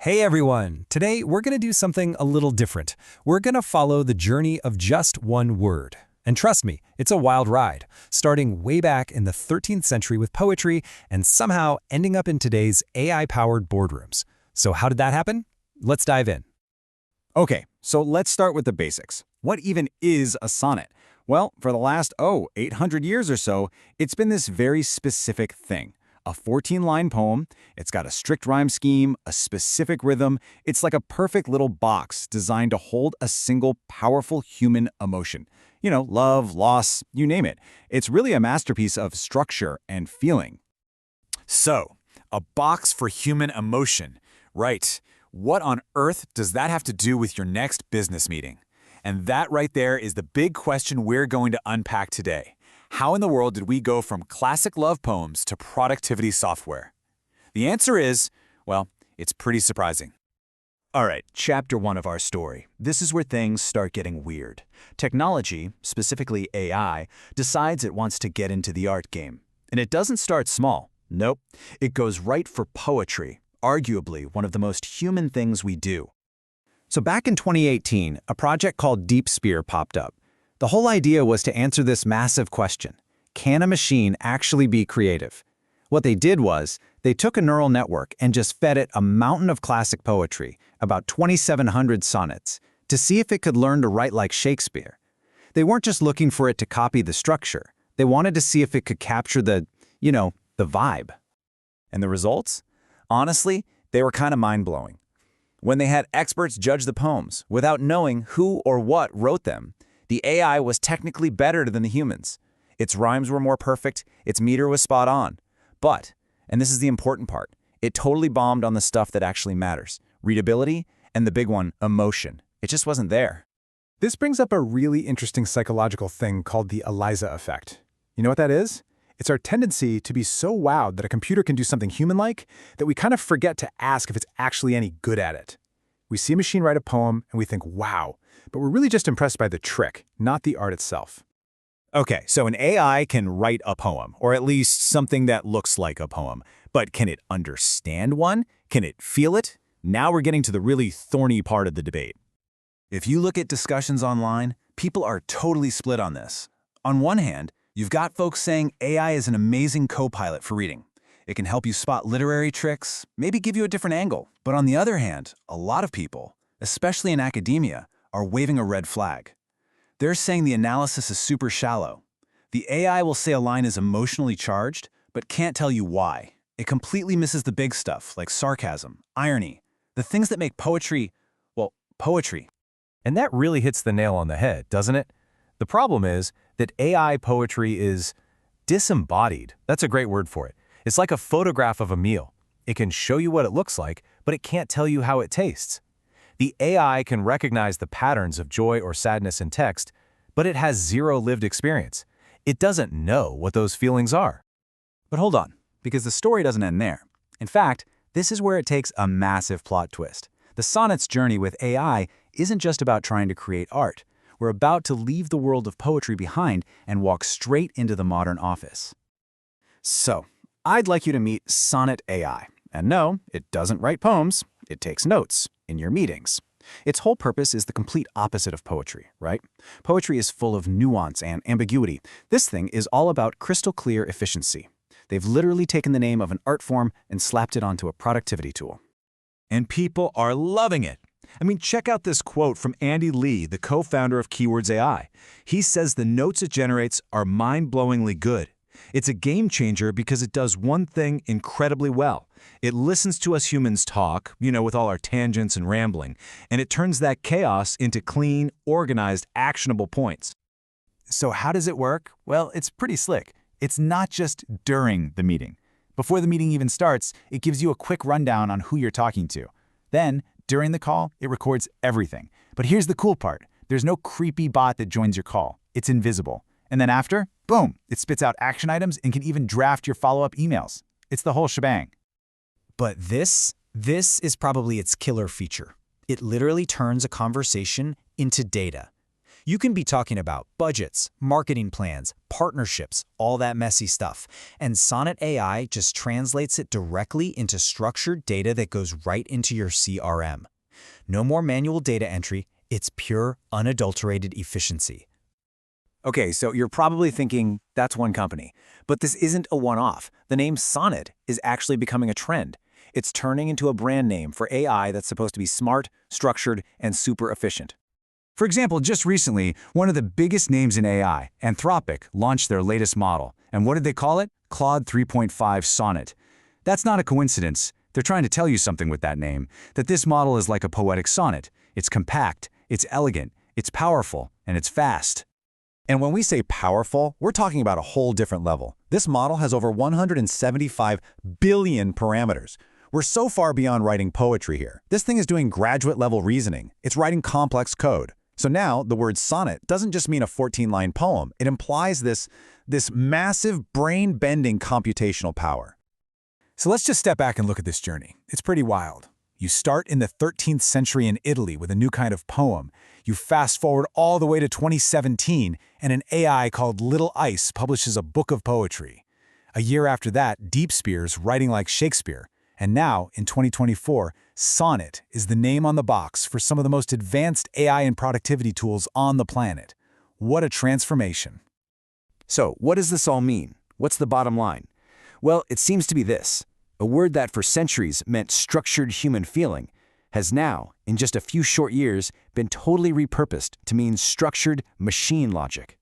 Hey everyone! Today we're going to do something a little different. We're going to follow the journey of just one word. And trust me, it's a wild ride, starting way back in the 13th century with poetry and somehow ending up in today's AI-powered boardrooms. So how did that happen? Let's dive in. Okay, so let's start with the basics. What even is a sonnet? Well, for the last, 800 years or so, it's been this very specific thing. A 14-line poem, it's got a strict rhyme scheme, a specific rhythm. It's like a perfect little box designed to hold a single powerful human emotion. You know, love, loss, you name it. It's really a masterpiece of structure and feeling. So, a box for human emotion. Right. What on earth does that have to do with your next business meeting? And that right there is the big question we're going to unpack today. How in the world did we go from classic love poems to productivity software? The answer is, well, it's pretty surprising. All right, chapter 1 of our story. This is where things start getting weird. Technology, specifically AI, decides it wants to get into the art game. And it doesn't start small. Nope. It goes right for poetry, arguably one of the most human things we do. So back in 2018, a project called DeepSpear popped up. The whole idea was to answer this massive question: can a machine actually be creative? What they did was, they took a neural network and just fed it a mountain of classic poetry, about 2,700 sonnets, to see if it could learn to write like Shakespeare. They weren't just looking for it to copy the structure. They wanted to see if it could capture the vibe. And the results? Honestly, they were kind of mind-blowing. When they had experts judge the poems without knowing who or what wrote them, the AI was technically better than the humans. Its rhymes were more perfect, its meter was spot on. But, and this is the important part, it totally bombed on the stuff that actually matters: readability, and the big one, emotion. It just wasn't there. This brings up a really interesting psychological thing called the Eliza effect. You know what that is? It's our tendency to be so wowed that a computer can do something human-like that we kind of forget to ask if it's actually any good at it. We see a machine write a poem and we think, wow, but we're really just impressed by the trick, not the art itself. Okay, so an AI can write a poem, or at least something that looks like a poem. But can it understand one? Can it feel it? Now we're getting to the really thorny part of the debate. If you look at discussions online, people are totally split on this. On one hand, you've got folks saying AI is an amazing co-pilot for reading. It can help you spot literary tricks, maybe give you a different angle. But on the other hand, a lot of people, especially in academia, are waving a red flag. They're saying the analysis is super shallow. The AI will say a line is emotionally charged, but can't tell you why. It completely misses the big stuff, like sarcasm, irony, the things that make poetry, well, poetry. And that really hits the nail on the head, doesn't it? The problem is that AI poetry is disembodied. That's a great word for it. It's like a photograph of a meal. It can show you what it looks like, but it can't tell you how it tastes. The AI can recognize the patterns of joy or sadness in text, but it has zero lived experience. It doesn't know what those feelings are. But hold on, because the story doesn't end there. In fact, this is where it takes a massive plot twist. The Sonnet's journey with AI isn't just about trying to create art. We're about to leave the world of poetry behind and walk straight into the modern office. So, I'd like you to meet Sonnet AI. And no, it doesn't write poems, it takes notes in your meetings. Its whole purpose is the complete opposite of poetry, right? Poetry is full of nuance and ambiguity. This thing is all about crystal clear efficiency. They've literally taken the name of an art form and slapped it onto a productivity tool. And people are loving it. I mean, check out this quote from Andy Lee, the co-founder of Keywords AI. He says the notes it generates are mind-blowingly good. It's a game changer because it does one thing incredibly well. It listens to us humans talk, with all our tangents and rambling, and it turns that chaos into clean, organized, actionable points. So how does it work? Well, it's pretty slick. It's not just during the meeting. Before the meeting even starts, it gives you a quick rundown on who you're talking to. Then, during the call, it records everything. But here's the cool part. There's no creepy bot that joins your call. It's invisible. And then after, boom, it spits out action items and can even draft your follow-up emails. It's the whole shebang. But this is probably its killer feature. It literally turns a conversation into data. You can be talking about budgets, marketing plans, partnerships, all that messy stuff. And Sonnet AI just translates it directly into structured data that goes right into your CRM. No more manual data entry, it's pure, unadulterated efficiency. Okay, so you're probably thinking that's one company. But this isn't a one-off. The name Sonnet is actually becoming a trend. It's turning into a brand name for AI that's supposed to be smart, structured, and super efficient. For example, just recently, one of the biggest names in AI, Anthropic, launched their latest model. And what did they call it? Claude 3.5 Sonnet. That's not a coincidence. They're trying to tell you something with that name, that this model is like a poetic sonnet. It's compact, it's elegant, it's powerful, and it's fast. And when we say powerful, we're talking about a whole different level. This model has over 175 billion parameters. We're so far beyond writing poetry here. This thing is doing graduate-level reasoning. It's writing complex code. So now, the word sonnet doesn't just mean a 14-line poem. It implies this massive, brain-bending computational power. So let's just step back and look at this journey. It's pretty wild. You start in the 13th century in Italy with a new kind of poem. You fast forward all the way to 2017, and an AI called Little Ice publishes a book of poetry. A year after that, Deepspear's writing like Shakespeare. And now, in 2024, Sonnet is the name on the box for some of the most advanced AI and productivity tools on the planet. What a transformation. So, what does this all mean? What's the bottom line? Well, it seems to be this. A word that for centuries meant structured human feeling has now, in just a few short years, been totally repurposed to mean structured machine logic.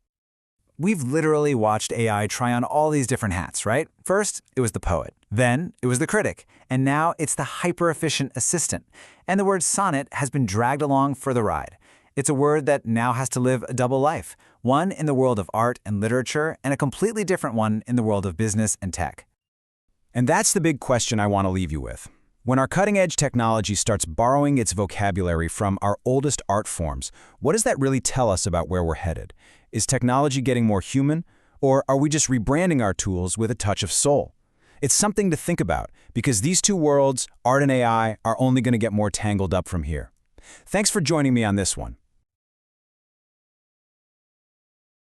We've literally watched AI try on all these different hats, right? First, it was the poet. Then, it was the critic. And now, it's the hyper-efficient assistant. And the word sonnet has been dragged along for the ride. It's a word that now has to live a double life, one in the world of art and literature, and a completely different one in the world of business and tech. And that's the big question I want to leave you with. When our cutting-edge technology starts borrowing its vocabulary from our oldest art forms, what does that really tell us about where we're headed? Is technology getting more human, or are we just rebranding our tools with a touch of soul? It's something to think about, because these two worlds, art and AI, are only going to get more tangled up from here. Thanks for joining me on this one.